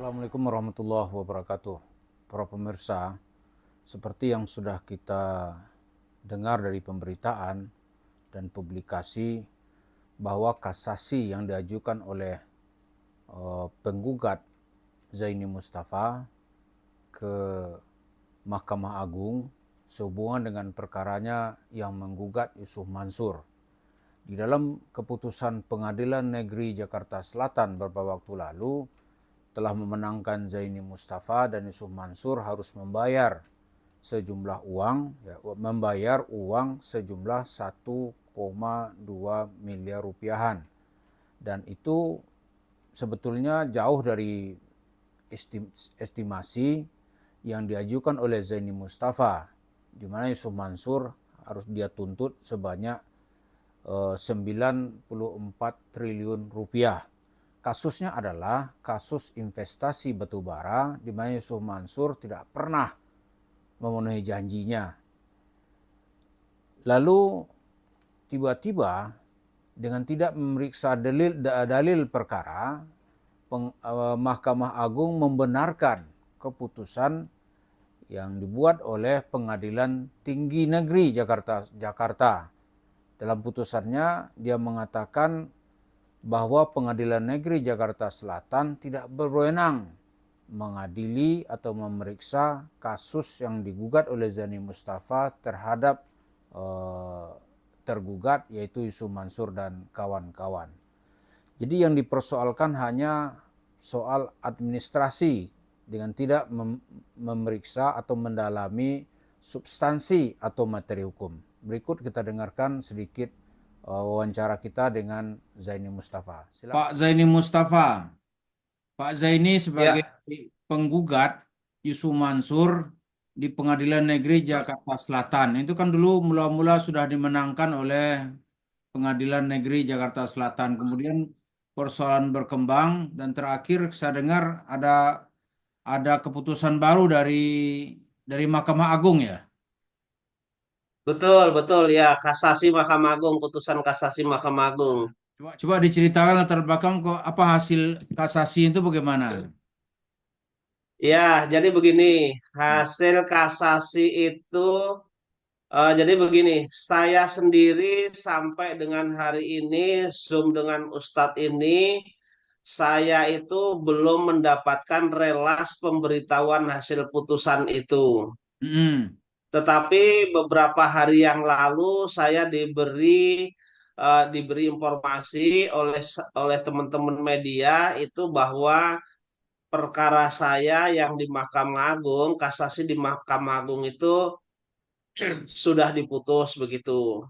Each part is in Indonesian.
Assalamualaikum warahmatullahi wabarakatuh. Para pemirsa, seperti yang sudah kita dengar dari pemberitaan dan publikasi bahwa kasasi yang diajukan oleh penggugat Zaini Mustafa ke Mahkamah Agung sehubungan dengan perkaranya yang menggugat Yusuf Mansur. Di dalam keputusan Pengadilan Negeri Jakarta Selatan beberapa waktu lalu telah memenangkan Zaini Mustafa dan Yusuf Mansur harus membayar sejumlah uang, membayar uang sejumlah 1,2 miliar rupiahan. Dan itu sebetulnya jauh dari estimasi yang diajukan oleh Zaini Mustafa, di mana Yusuf Mansur harus dia tuntut sebanyak 94 triliun rupiah. Kasusnya adalah kasus investasi batubara di mana Yusuf Mansur tidak pernah memenuhi janjinya. Lalu tiba-tiba dengan tidak memeriksa dalil perkara, Mahkamah Agung membenarkan keputusan yang dibuat oleh Pengadilan Tinggi Negeri Jakarta. Dalam putusannya dia mengatakan bahwa Pengadilan Negeri Jakarta Selatan tidak berwenang mengadili atau memeriksa kasus yang digugat oleh Zaini Mustafa terhadap tergugat yaitu Yusuf Mansur dan kawan-kawan. Jadi yang dipersoalkan hanya soal administrasi dengan tidak memeriksa atau mendalami substansi atau materi hukum. Berikut kita dengarkan sedikit wawancara kita dengan Zaini Mustafa. Silakan. Pak Zaini Mustafa, Pak Zaini sebagai penggugat Yusuf Mansur di Pengadilan Negeri Jakarta Selatan. Itu kan dulu mula-mula sudah dimenangkan oleh Pengadilan Negeri Jakarta Selatan. Kemudian persoalan berkembang dan terakhir saya dengar ada keputusan baru dari Mahkamah Agung ya. Betul, betul ya. Kasasi Mahkamah Agung, putusan kasasi Mahkamah Agung. Coba diceritakan latar belakang kok apa hasil kasasi itu bagaimana? Ya, jadi begini, hasil kasasi itu, jadi begini, saya sendiri sampai dengan hari ini, Zoom dengan Ustadz ini, saya itu belum mendapatkan relas pemberitahuan hasil putusan itu. Tetapi beberapa hari yang lalu saya diberi informasi oleh teman-teman media itu bahwa perkara saya yang di Mahkamah Agung, kasasi di Mahkamah Agung itu sudah diputus begitu.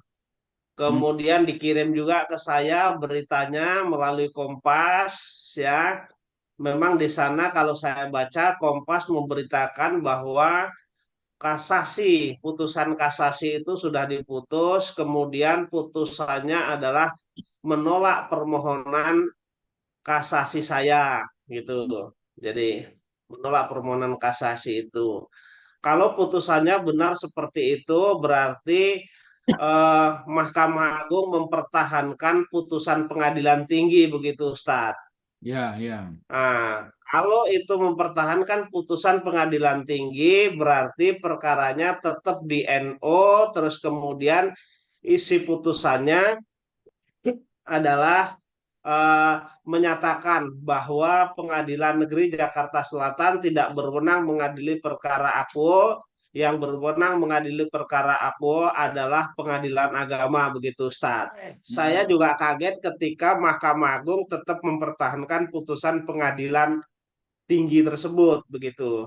Kemudian dikirim juga ke saya beritanya melalui Kompas ya. Memang di sana kalau saya baca Kompas memberitakan bahwa putusan kasasi itu sudah diputus, kemudian putusannya adalah menolak permohonan kasasi saya gitu. Jadi menolak permohonan kasasi itu. Kalau putusannya benar seperti itu, berarti Mahkamah Agung mempertahankan putusan Pengadilan Tinggi begitu, Ustaz. Ya, ya. Nah, kalau itu mempertahankan putusan Pengadilan Tinggi, berarti perkaranya tetap di NO, terus kemudian isi putusannya adalah menyatakan bahwa Pengadilan Negeri Jakarta Selatan tidak berwenang mengadili perkara aku, yang berwenang mengadili perkara aku adalah Pengadilan Agama, begitu Ustaz. Saya juga kaget ketika Mahkamah Agung tetap mempertahankan putusan Pengadilan Tinggi tersebut, begitu.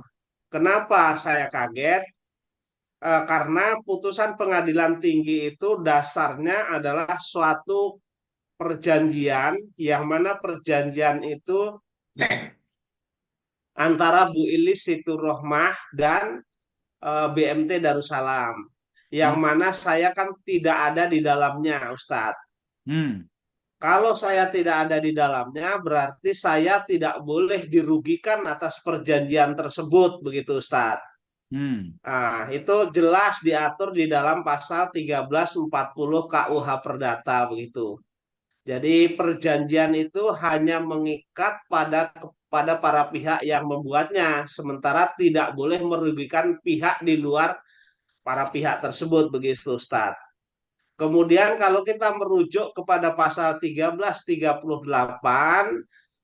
Kenapa saya kaget? Karena putusan Pengadilan Tinggi itu dasarnya adalah suatu perjanjian yang mana perjanjian itu antara Bu Ilis Siturohmah dan BMT Darussalam, yang mana saya kan tidak ada di dalamnya, Ustadz. Kalau saya tidak ada di dalamnya, berarti saya tidak boleh dirugikan atas perjanjian tersebut, begitu Ustadz. Nah, itu jelas diatur di dalam pasal 1340 KUH Perdata, begitu. Jadi perjanjian itu hanya mengikat pada pada para pihak yang membuatnya, sementara tidak boleh merugikan pihak di luar para pihak tersebut, begitu Ustadz. Kemudian kalau kita merujuk kepada pasal 1338,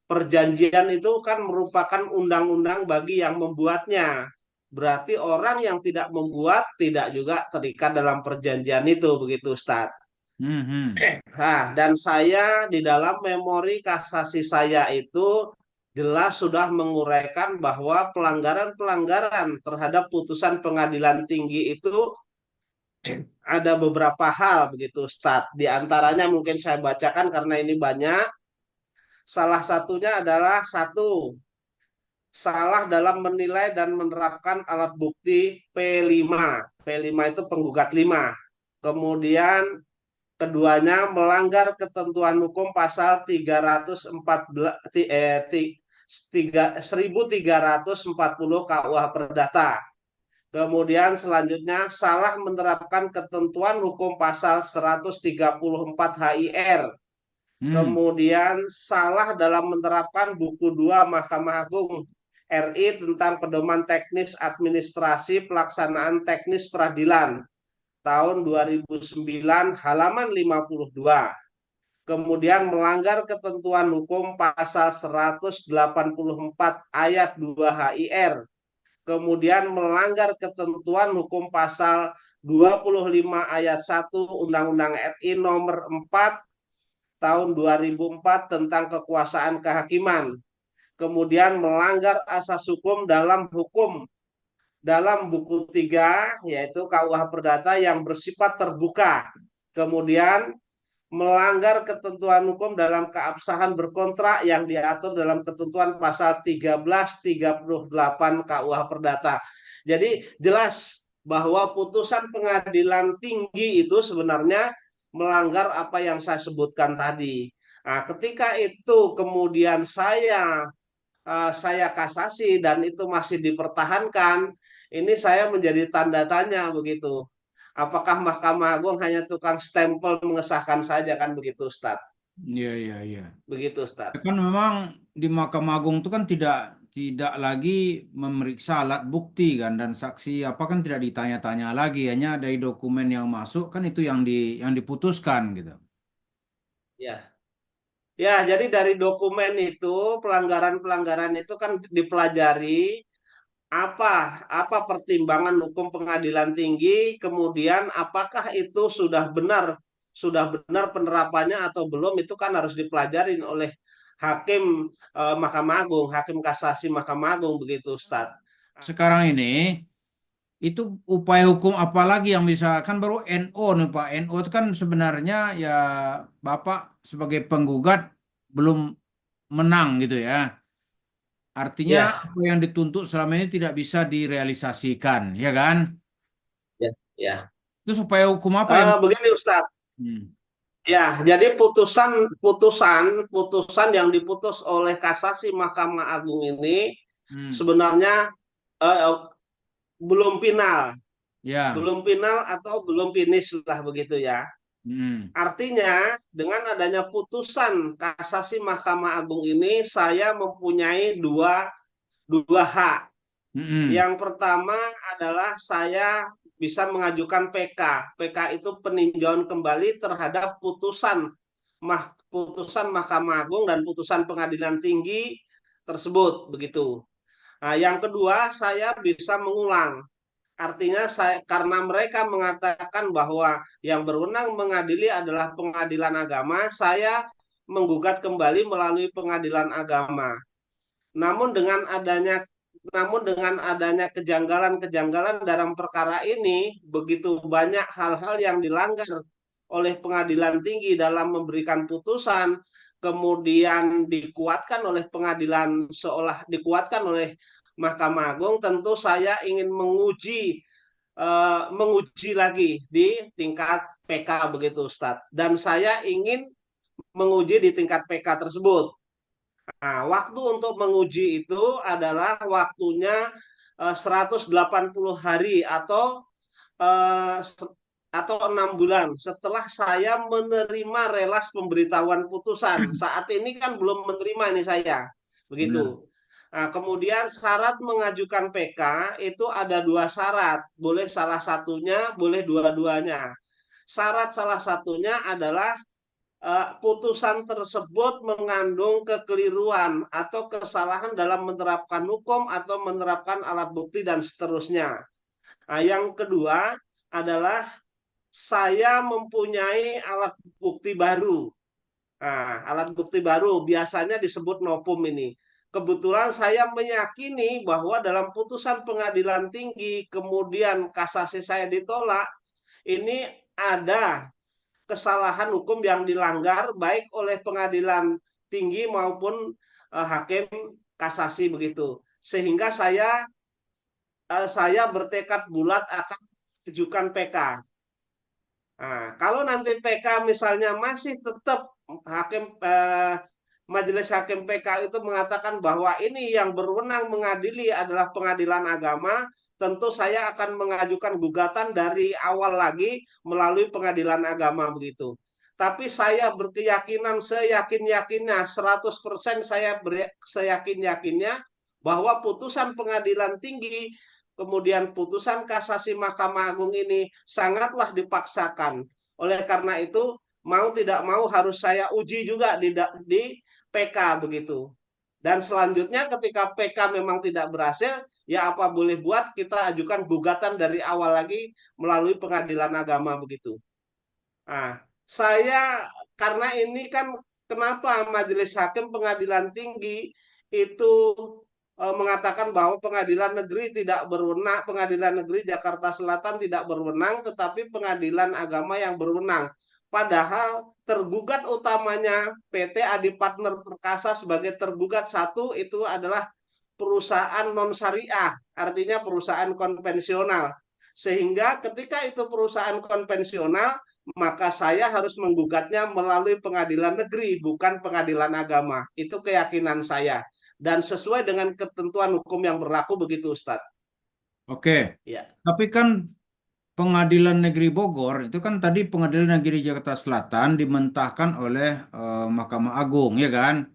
perjanjian itu kan merupakan undang-undang bagi yang membuatnya. Berarti orang yang tidak membuat tidak juga terikat dalam perjanjian itu, begitu Ustadz. Mhm. Nah, dan saya di dalam memori kasasi saya itu jelas sudah menguraikan bahwa pelanggaran-pelanggaran terhadap putusan pengadilan tinggi itu ada beberapa hal, begitu Ustadz. Di antaranya mungkin saya bacakan karena ini banyak. Salah satunya adalah satu, salah dalam menilai dan menerapkan alat bukti P5. P5 itu penggugat 5. Kemudian keduanya melanggar ketentuan hukum pasal 314 1340 KUH Perdata. Kemudian selanjutnya salah menerapkan ketentuan hukum pasal 134 HIR. Kemudian salah dalam menerapkan buku 2 Mahkamah Agung RI tentang pedoman teknis administrasi pelaksanaan teknis peradilan tahun 2009 halaman 52. Kemudian melanggar ketentuan hukum pasal 184 ayat 2 HIR. Kemudian melanggar ketentuan hukum pasal 25 ayat 1 Undang-Undang RI nomor 4 tahun 2004 tentang kekuasaan kehakiman. Kemudian melanggar asas hukum dalam buku 3 yaitu KUH Perdata yang bersifat terbuka. Kemudian melanggar ketentuan hukum dalam keabsahan berkontrak yang diatur dalam ketentuan pasal 1338 KUH Perdata. Jadi jelas bahwa putusan pengadilan tinggi itu sebenarnya melanggar apa yang saya sebutkan tadi. Nah, ketika itu kemudian saya kasasi dan itu masih dipertahankan, ini saya menjadi tanda tanya begitu. Apakah Mahkamah Agung hanya tukang stempel mengesahkan saja kan begitu, Ustadz? Iya, iya, iya. Begitu, Ustadz. Kan memang di Mahkamah Agung itu kan tidak lagi memeriksa alat bukti kan, dan saksi apa kan tidak ditanya-tanya lagi, hanya dari dokumen yang masuk kan itu yang diputuskan gitu. Ya. Ya, jadi dari dokumen itu pelanggaran-pelanggaran itu kan dipelajari apa pertimbangan hukum pengadilan tinggi, kemudian apakah itu sudah benar penerapannya atau belum, itu kan harus dipelajarin oleh hakim Mahkamah Agung, hakim kasasi Mahkamah Agung begitu, Ustadz. Sekarang ini itu upaya hukum apa lagi yang bisa, kan baru NO nih Pak. NO itu kan sebenarnya ya Bapak sebagai penggugat belum menang gitu ya. Artinya Ya, apa yang dituntut selama ini tidak bisa direalisasikan, ya kan? ya, ya. Itu supaya hukum apa yang Begini Ustadz. Hmm. Ya, jadi putusan yang diputus oleh kasasi Mahkamah Agung ini Hmm. sebenarnya eh, belum final, Ya. belum final atau belum finish lah begitu ya. Hmm. Artinya dengan adanya putusan kasasi Mahkamah Agung ini saya mempunyai dua hak. Hmm. Yang pertama adalah saya bisa mengajukan PK. PK itu peninjauan kembali terhadap putusan Mahkamah Agung dan putusan Pengadilan Tinggi tersebut begitu. Nah, yang kedua saya bisa mengulang. Artinya karena mereka mengatakan bahwa yang berwenang mengadili adalah pengadilan agama, saya menggugat kembali melalui pengadilan agama. Namun dengan adanya namun dengan adanya kejanggalan-kejanggalan dalam perkara ini, begitu banyak hal-hal yang dilanggar oleh pengadilan tinggi dalam memberikan putusan, kemudian dikuatkan oleh pengadilan seolah dikuatkan oleh Mahkamah Agung, tentu saya ingin menguji lagi di tingkat PK begitu Ustadz. Dan saya ingin menguji di tingkat PK tersebut. Nah, waktu untuk menguji itu adalah waktunya 180 hari eh, atau 6 bulan setelah saya menerima relas pemberitahuan putusan. Saat ini kan belum menerima ini saya, begitu. Benar. Nah, kemudian syarat mengajukan PK itu ada 2 syarat, boleh salah satunya, boleh dua-duanya. Syarat salah satunya adalah putusan tersebut mengandung kekeliruan atau kesalahan dalam menerapkan hukum atau menerapkan alat bukti dan seterusnya. Nah, yang kedua adalah saya mempunyai alat bukti baru. Nah, alat bukti baru biasanya disebut novum ini. Kebetulan saya meyakini bahwa dalam putusan pengadilan tinggi, kemudian kasasi saya ditolak, ini ada kesalahan hukum yang dilanggar baik oleh pengadilan tinggi maupun hakim kasasi begitu. Sehingga saya bertekad bulat akan mengajukan PK. Nah, kalau nanti PK misalnya masih tetap hakim Majelis Hakim PK itu mengatakan bahwa ini yang berwenang mengadili adalah pengadilan agama, tentu saya akan mengajukan gugatan dari awal lagi melalui pengadilan agama begitu. Tapi saya berkeyakinan seyakin-yakinnya, 100% saya seyakin-yakinnya bahwa putusan pengadilan tinggi kemudian putusan kasasi Mahkamah Agung ini sangatlah dipaksakan. Oleh karena itu, mau tidak mau harus saya uji juga di PK begitu. Dan selanjutnya ketika PK memang tidak berhasil, ya apa boleh buat kita ajukan gugatan dari awal lagi melalui pengadilan agama begitu. Nah, saya karena ini kan kenapa Majelis Hakim Pengadilan Tinggi itu mengatakan bahwa Pengadilan Negeri tidak berwenang, Pengadilan Negeri Jakarta Selatan tidak berwenang, tetapi Pengadilan Agama yang berwenang. Padahal tergugat utamanya PT Adi Partner Perkasa sebagai tergugat satu itu adalah perusahaan non syariah, artinya perusahaan konvensional. Sehingga ketika itu perusahaan konvensional, maka saya harus menggugatnya melalui pengadilan negeri, bukan pengadilan agama. Itu keyakinan saya. Dan sesuai dengan ketentuan hukum yang berlaku begitu, Ustadz. Oke, Ya. tapi kan Pengadilan Negeri Bogor itu kan tadi Pengadilan Negeri Jakarta Selatan dimentahkan oleh Mahkamah Agung, ya kan?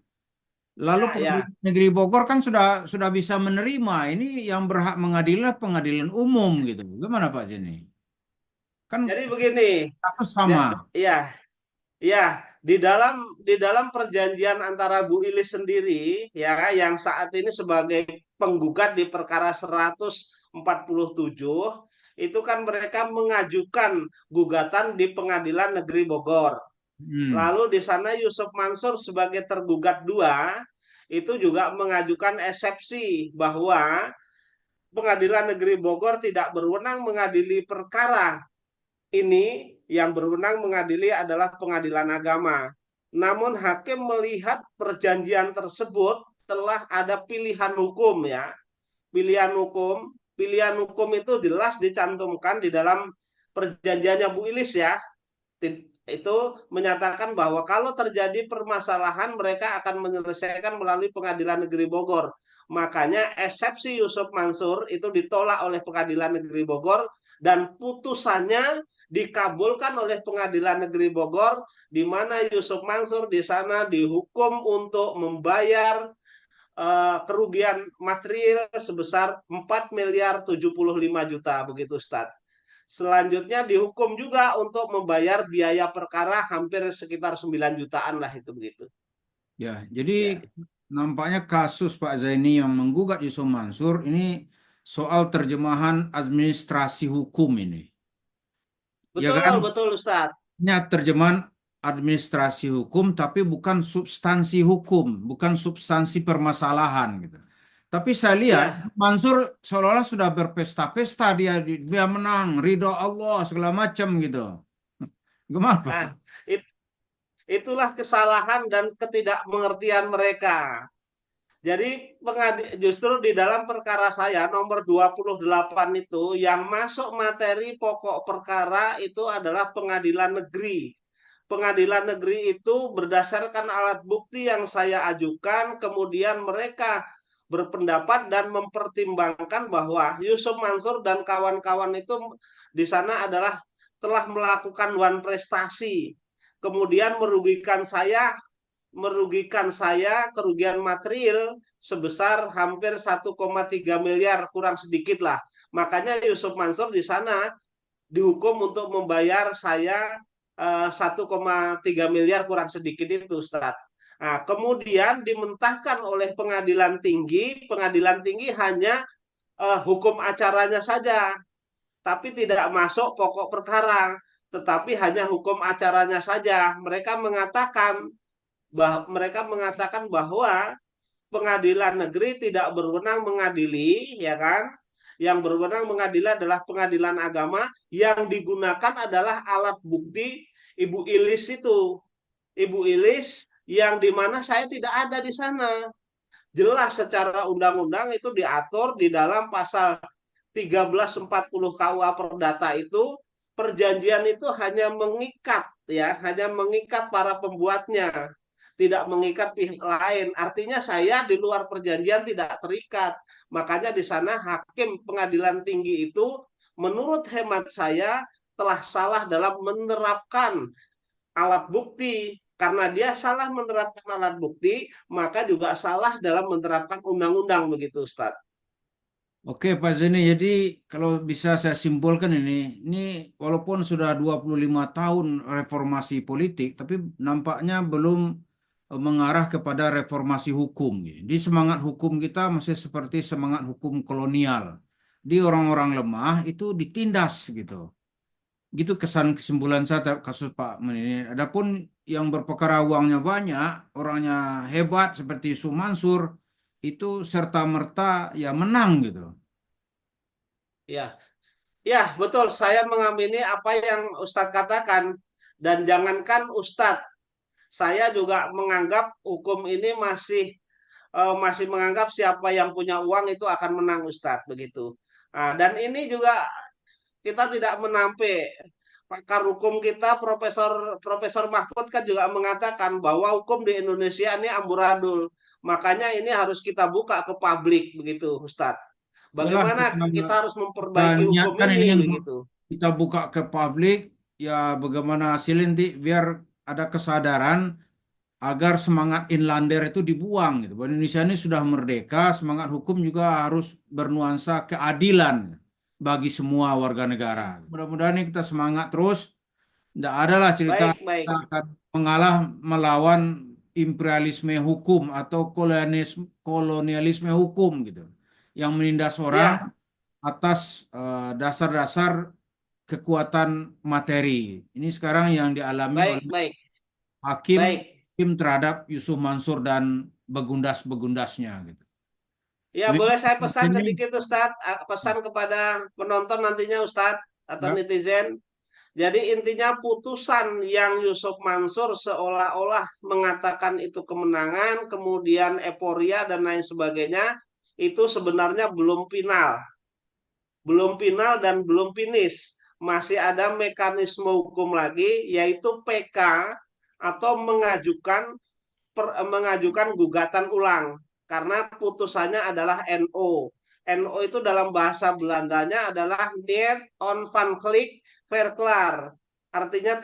Lalu Ya, ya. Pengadilan Negeri Bogor kan sudah bisa menerima ini yang berhak mengadili pengadilan umum gitu. Gimana Pak Jeni? Kan Jadi begini, kasus sama. ya, ya, di dalam perjanjian antara Bu Ilis sendiri ya yang saat ini sebagai penggugat di perkara 147 itu kan mereka mengajukan gugatan di Pengadilan Negeri Bogor. Hmm. Lalu di sana Yusuf Mansur sebagai tergugat dua itu juga mengajukan eksepsi bahwa Pengadilan Negeri Bogor tidak berwenang mengadili perkara ini, yang berwenang mengadili adalah pengadilan agama. Namun hakim melihat perjanjian tersebut telah ada pilihan hukum ya. Pilihan hukum itu jelas dicantumkan di dalam perjanjiannya Bu Ilis ya. Itu menyatakan bahwa kalau terjadi permasalahan mereka akan menyelesaikan melalui Pengadilan Negeri Bogor. Makanya eksepsi Yusuf Mansur itu ditolak oleh Pengadilan Negeri Bogor dan putusannya dikabulkan oleh Pengadilan Negeri Bogor di mana Yusuf Mansur di sana dihukum untuk membayar kerugian material sebesar 4,075 miliar begitu Ustaz. Selanjutnya dihukum juga untuk membayar biaya perkara hampir sekitar 9 jutaan lah itu begitu. Ya, jadi Ya. nampaknya kasus Pak Zaini yang menggugat Yusuf Mansur ini soal terjemahan administrasi hukum ini. Ya Betul, kan? betul Ustaz. Ini terjemahan administrasi hukum tapi bukan substansi hukum, bukan substansi permasalahan gitu. Tapi saya lihat Ya. Mansur seolah-olah sudah berpesta-pesta dia menang, ridho Allah segala macam gitu. Gimana Pak? Nah, itulah kesalahan dan ketidakmengertian mereka. Jadi justru di dalam perkara saya nomor 28 itu yang masuk materi pokok perkara itu adalah pengadilan negeri. Pengadilan negeri itu berdasarkan alat bukti yang saya ajukan, kemudian mereka berpendapat dan mempertimbangkan bahwa Yusuf Mansur dan kawan-kawan itu di sana adalah telah melakukan wan prestasi, kemudian merugikan saya kerugian material sebesar hampir 1,3 miliar kurang sedikit lah. Makanya Yusuf Mansur di sana dihukum untuk membayar saya 1,3 miliar kurang sedikit itu, Ustaz. Nah, kemudian dimentahkan oleh pengadilan tinggi hanya hukum acaranya saja, tapi tidak masuk pokok perkara, tetapi hanya hukum acaranya saja. Mereka mengatakan bahwa pengadilan negeri tidak berwenang mengadili, ya kan? Yang berwenang mengadili adalah pengadilan agama, yang digunakan adalah alat bukti Ibu Ilis itu. Ibu Ilis yang dimana saya tidak ada di sana. Jelas secara undang-undang itu diatur di dalam pasal 1340 KUA Perdata itu, perjanjian itu hanya mengikat, ya, hanya mengikat para pembuatnya, tidak mengikat pihak lain. Artinya saya di luar perjanjian tidak terikat. Makanya di sana hakim pengadilan tinggi itu menurut hemat saya telah salah dalam menerapkan alat bukti. Karena dia salah menerapkan alat bukti, maka juga salah dalam menerapkan undang-undang, begitu, Ustaz. Oke Pak Zeni, jadi kalau bisa saya simpulkan ini walaupun sudah 25 tahun reformasi politik, tapi nampaknya belum mengarah kepada reformasi hukum. Jadi semangat hukum kita masih seperti semangat hukum kolonial. Di orang-orang lemah itu ditindas gitu. Gitu kesan kesimpulan saya terhadap kasus Pak Men ini. Adapun yang berperkara uangnya banyak, orangnya hebat seperti Yusuf Mansur, itu serta merta ya menang gitu. Ya, ya, betul. Saya mengamini apa yang Ustadz katakan. Dan jangankan Ustadz, saya juga menganggap hukum ini masih menganggap siapa yang punya uang itu akan menang, Ustadz, begitu. Nah, dan ini juga kita tidak menampik. Pakar hukum kita, Profesor Mahfud kan juga mengatakan bahwa hukum di Indonesia ini amburadul. Makanya ini harus kita buka ke publik, begitu, Ustadz. Yalah, Bagaimana kita harus kita memperbaiki hukum niatkan ini, ini begitu. kita buka ke publik, ya bagaimana hasilnya nanti biar ada kesadaran agar semangat inlander itu dibuang gitu. Bahwa Indonesia ini sudah merdeka, semangat hukum juga harus bernuansa keadilan bagi semua warga negara. Mudah-mudahan ini kita semangat terus. Tidak ada lah cerita Baik, baik. kita akan mengalah melawan imperialisme hukum atau kolonialisme hukum gitu. Yang menindas orang Ya, atas dasar-dasar kekuatan materi. Ini sekarang yang dialami baik, oleh baik, hakim baik. terhadap Yusuf Mansur dan begundas-begundasnya gitu. Ya, boleh Demikian saya pesan ini sedikit, Ustadz. Pesan kepada penonton nantinya, Ustadz, atau ya, netizen. Jadi intinya putusan yang Yusuf Mansur seolah-olah mengatakan itu kemenangan, kemudian euforia dan lain sebagainya, itu sebenarnya belum final dan belum finish. Masih ada mekanisme hukum lagi, yaitu PK atau mengajukan gugatan ulang karena putusannya adalah NO. NO itu dalam bahasa Belandanya adalah Niet onafhankelijk verklaar. Artinya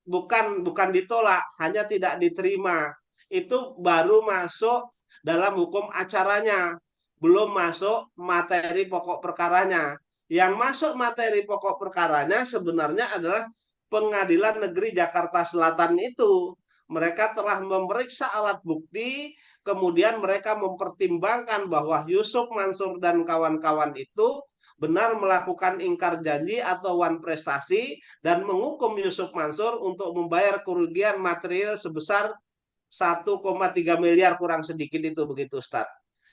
bukan ditolak, hanya tidak diterima. Itu baru masuk dalam hukum acaranya, belum masuk materi pokok perkaranya. Yang masuk materi pokok perkaranya sebenarnya adalah Pengadilan Negeri Jakarta Selatan itu. Mereka telah memeriksa alat bukti, kemudian mereka mempertimbangkan bahwa Yusuf Mansur dan kawan-kawan itu benar melakukan ingkar janji atau wan prestasi dan menghukum Yusuf Mansur untuk membayar kerugian material sebesar 1,3 miliar kurang sedikit itu, begitu, Ustaz.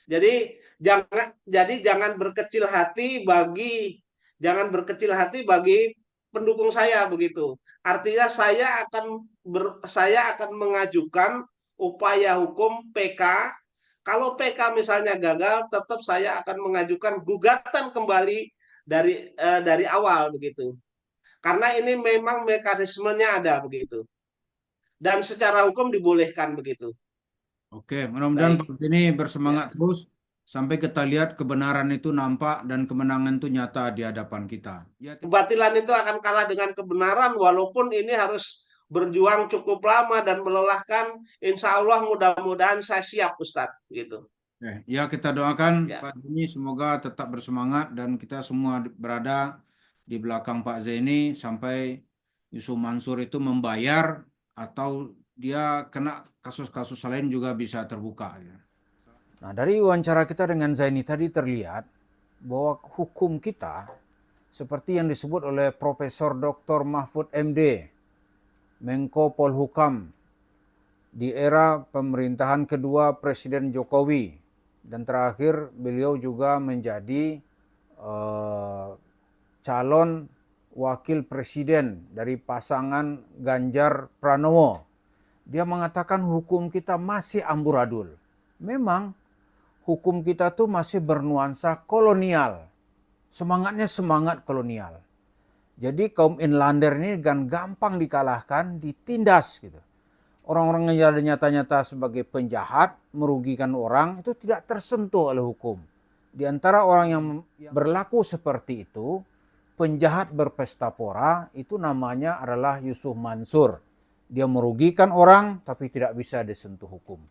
Jadi jangan berkecil hati bagi pendukung saya, begitu. Artinya saya akan mengajukan upaya hukum PK. Kalau PK misalnya gagal, tetap saya akan mengajukan gugatan kembali dari awal, begitu. Karena ini memang mekanismenya ada, begitu. Dan secara hukum dibolehkan, begitu. oke, mudah-mudahan Baik. Pak ini bersemangat Ya. terus sampai kita lihat kebenaran itu nampak dan kemenangan itu nyata di hadapan kita. Ya, Kebatilan itu akan kalah dengan kebenaran, walaupun ini harus berjuang cukup lama dan melelahkan. Insya Allah mudah-mudahan saya siap, Ustadz, gitu. Ya kita doakan Ya. Pak Zaini semoga tetap bersemangat dan kita semua berada di belakang Pak Zaini sampai Yusuf Mansur itu membayar atau dia kena kasus-kasus lain juga bisa terbuka. Ya. Nah, dari wawancara kita dengan Zaini tadi terlihat bahwa hukum kita seperti yang disebut oleh Profesor Dr. Mahfud MD, Menko Polhukam di era pemerintahan kedua Presiden Jokowi, dan terakhir beliau juga menjadi calon wakil presiden dari pasangan Ganjar Pranowo. Dia mengatakan hukum kita masih amburadul. Memang hukum kita tuh masih bernuansa kolonial. Semangatnya semangat kolonial. Jadi kaum inlander ini kan gampang dikalahkan, ditindas gitu. Orang-orang yang nyata-nyata sebagai penjahat, merugikan orang, itu tidak tersentuh oleh hukum. Di antara orang yang berlaku seperti itu, penjahat berpesta pora, itu namanya adalah Yusuf Mansur. Dia merugikan orang, tapi tidak bisa disentuh hukum.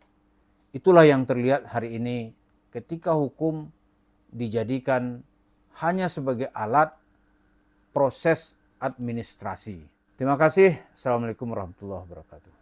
Itulah yang terlihat hari ini ketika hukum dijadikan hanya sebagai alat proses administrasi. Terima kasih. Assalamualaikum warahmatullahi wabarakatuh.